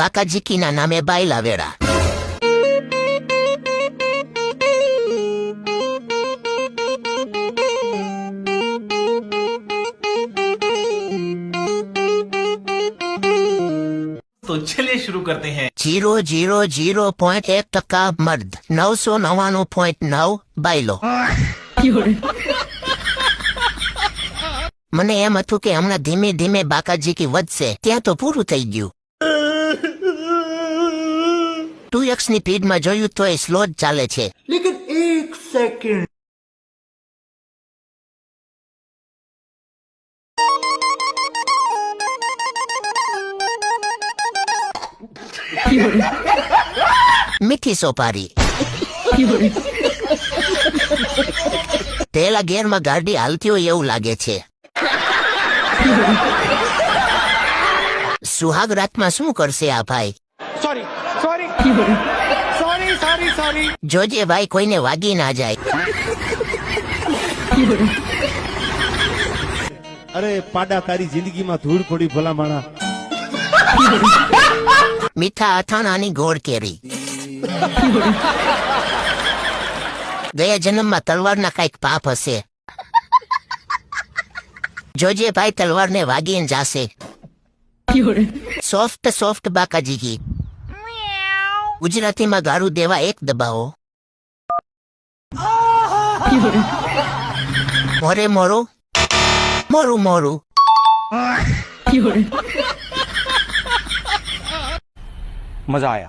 બાકાજીકીના નામે બાયલા વેરા. तो चलिए शुरू करते हैं. 0.1% મર્દ, 999.9 બાયલો. મને એમ હતું કે હમણાં ધીમે ધીમે બાકાજીકી વધશે, ત્યાં તો પૂરું થઈ ગયું. 2x ની સ્પીડમાં જોયું તો એ સ્લો જ ચાલે છે. लेकिन एक सेकंड મીઠી સોપારી. પેલા ગેરમાં ગાડી હાલતી હોય એવું લાગે છે. સુહાગ રાતમાં શું કરશે આ ભાઈ? Sorry sorry sorry sorry sorry જોજે ભાઈ કોઈને વાગી ના જાય. અરે પાડા તારી જિંદગીમાં ધૂળ પડી ભલા માણા. મીઠા અથાણાની ગોળ કેરી. ગયા જન્મમાં તલવારના કઈક પાપ હશે. જોજે ભાઈ તલવારને વાગીને જાશે. સોફ્ટ સોફ્ટ બાકાજીકી. ગુજરાતીમાં ગાળું દેવા એક દબાવો. મોરે મોરું મોરું મોરું. मजा आया.